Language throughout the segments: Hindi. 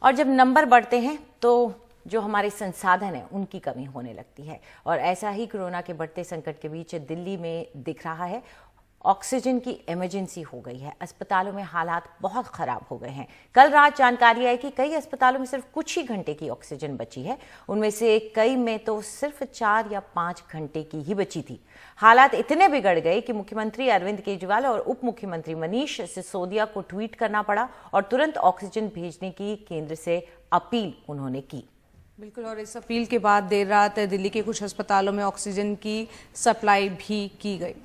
और जब नंबर बढ़ते हैं तो जो हमारे संसाधन हैं उनकी कमी होने लगती है। और ऐसा ही कोरोना के बढ़ते संकट के बीच दिल्ली में दिख रहा है। ऑक्सीजन की इमरजेंसी हो गई है। अस्पतालों में हालात बहुत खराब हो गए हैं। कल रात जानकारी आई कि कई अस्पतालों में सिर्फ कुछ ही घंटे की ऑक्सीजन बची है। उनमें से कई में तो सिर्फ 4 या 5 घंटे की ही बची थी। हालात इतने बिगड़ गए कि मुख्यमंत्री अरविंद केजरीवाल और उप मुख्यमंत्री मनीष सिसोदिया को ट्वीट करना पड़ा और तुरंत ऑक्सीजन भेजने की केंद्र से अपील उन्होंने की। बिल्कुल, और इस अपील के बाद देर रात दिल्ली के कुछ अस्पतालों में ऑक्सीजन की सप्लाई भी की गई।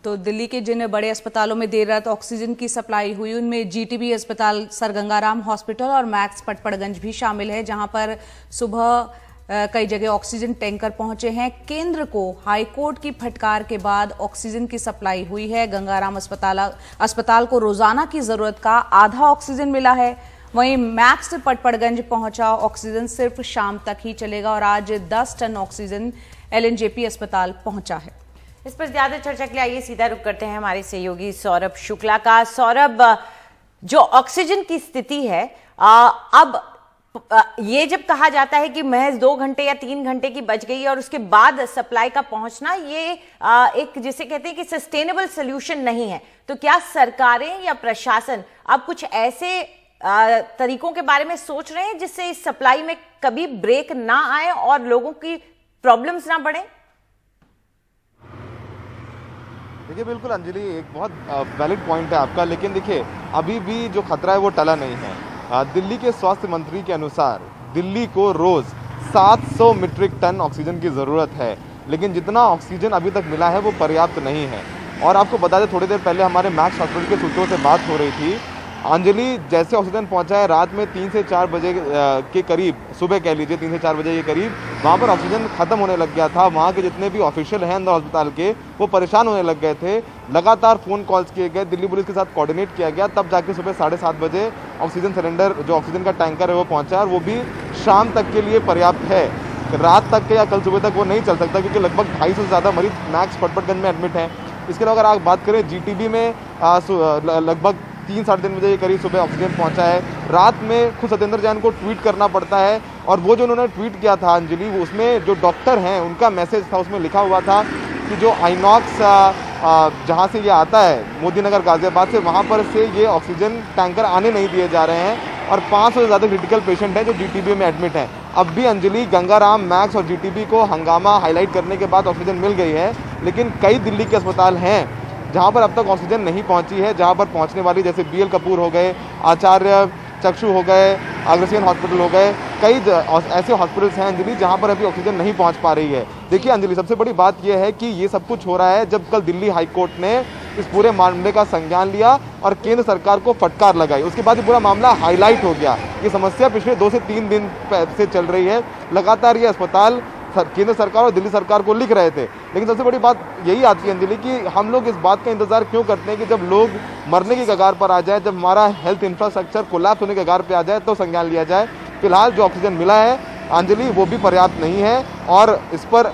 तो दिल्ली के जिन बड़े अस्पतालों में देर रात ऑक्सीजन की सप्लाई हुई उनमें जीटीबी अस्पताल, सर गंगाराम हॉस्पिटल और मैक्स पटपड़गंज भी शामिल है, जहां पर सुबह कई जगह ऑक्सीजन टैंकर पहुंचे हैं। केंद्र को हाईकोर्ट की फटकार के बाद ऑक्सीजन की सप्लाई हुई है। गंगाराम अस्पताल को रोजाना की जरूरत का आधा ऑक्सीजन मिला है। वहीं मैक्स पटपड़गंज पहुंचा ऑक्सीजन सिर्फ शाम तक ही चलेगा और आज 10 टन ऑक्सीजन एलएनजेपी अस्पताल पहुंचा है। इस पर ज्यादा चर्चा के लिए आइए सीधा रुख करते हैं हमारे सहयोगी सौरभ शुक्ला का। सौरभ, जो ऑक्सीजन की स्थिति है अब ये जब कहा जाता है कि महज 2 घंटे या 3 घंटे की बच गई और उसके बाद सप्लाई का पहुंचना, ये एक जिसे कहते हैं कि सस्टेनेबल सोल्यूशन नहीं है, तो क्या सरकारें या प्रशासन अब कुछ ऐसे तरीकों के बारे में सोच रहे हैं जिससे इस सप्लाई में कभी ब्रेक ना आए और लोगों की प्रॉब्लम्स ना बढ़े? देखिए, बिल्कुल अंजलि, एक बहुत वैलिड पॉइंट है आपका, लेकिन देखिए अभी भी जो खतरा है वो टला नहीं है। दिल्ली के स्वास्थ्य मंत्री के अनुसार दिल्ली को रोज 700 मीट्रिक टन ऑक्सीजन की ज़रूरत है, लेकिन जितना ऑक्सीजन अभी तक मिला है वो पर्याप्त नहीं है। और आपको बता दें, थोड़ी देर पहले हमारे मैक्स हॉस्पिटल के सूत्रों से बात हो रही थी। अंजलि, जैसे ऑक्सीजन पहुंचा है रात में 3 से 4 बजे के करीब, सुबह कह लीजिए 3 से 4 बजे के करीब, वहाँ पर ऑक्सीजन खत्म होने लग गया था। वहाँ के जितने भी ऑफिशियल हैं अंदर अस्पताल के, वो परेशान होने लग गए थे। लगातार फ़ोन कॉल्स किए गए, दिल्ली पुलिस के साथ कोऑर्डिनेट किया गया, तब जाके सुबह 7:30 बजे ऑक्सीजन सिलेंडर, जो ऑक्सीजन का टैंकर है वो पहुँचा, और वो भी शाम तक के लिए पर्याप्त है। रात तक के या कल सुबह तक वो नहीं चल सकता, क्योंकि लगभग 250 से ज़्यादा मरीज मैक्स पटपड़गंज में एडमिट हैं। इसके अलावा अगर आप बात करें जीटीबी में, लगभग 3-3:30 बजे के करीब सुबह ऑक्सीजन पहुंचा है। रात में खुद सत्येंद्र जैन को ट्वीट करना पड़ता है, और वो जो उन्होंने ट्वीट किया था अंजलि, वो उसमें जो डॉक्टर हैं उनका मैसेज था, उसमें लिखा हुआ था कि जो आइनॉक्स जहां से ये आता है मोदी नगर गाजियाबाद से, वहां पर से ये ऑक्सीजन टैंकर आने नहीं दिए जा रहे हैं, और 500 से ज़्यादा क्रिटिकल पेशेंट हैं जो जीटीबी में एडमिट हैं। अब भी अंजलि, गंगाराम, मैक्स और जीटीबी को हंगामा हाईलाइट करने के बाद ऑक्सीजन मिल गई है, लेकिन कई दिल्ली के अस्पताल हैं जहाँ पर अब तक ऑक्सीजन नहीं पहुँची है, जहाँ पर पहुँचने वाली, जैसे बीएल कपूर हो गए, आचार्य चक्षु हो गए, अग्रसेन हॉस्पिटल हो गए, कई ऐसे हॉस्पिटल्स हैं अंजलि जहाँ पर अभी ऑक्सीजन नहीं पहुँच पा रही है। देखिए अंजलि, सबसे बड़ी बात यह है कि ये सब कुछ हो रहा है जब कल दिल्ली हाईकोर्ट ने इस पूरे मामले का संज्ञान लिया और केंद्र सरकार को फटकार लगाई। उसके बाद ये पूरा मामला हाईलाइट हो गया। ये समस्या पिछले 2 से 3 दिन से चल रही है। लगातार ये अस्पताल केंद्र सरकार और दिल्ली सरकार को लिख रहे थे, लेकिन सबसे बड़ी बात यही आती है अंजलि कि हम लोग इस बात का इंतजार क्यों करते हैं कि जब लोग मरने की कगार पर आ जाए, जब हमारा हेल्थ इंफ्रास्ट्रक्चर कोलैप्स होने की कगार पर आ जाए, तो संज्ञान लिया जाए। फिलहाल जो ऑक्सीजन मिला है अंजलि, वो भी पर्याप्त नहीं है, और इस पर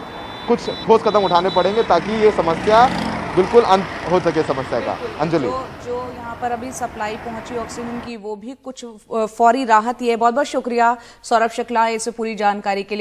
कुछ ठोस कदम उठाने पड़ेंगे ताकि ये समस्या बिल्कुल अंत हो सके समस्या का। अंजलि, जो यहाँ पर अभी सप्लाई पहुंची ऑक्सीजन की, वो भी कुछ फौरी राहत ही है। बहुत बहुत शुक्रिया सौरभ शुक्ला इस पूरी जानकारी के लिए।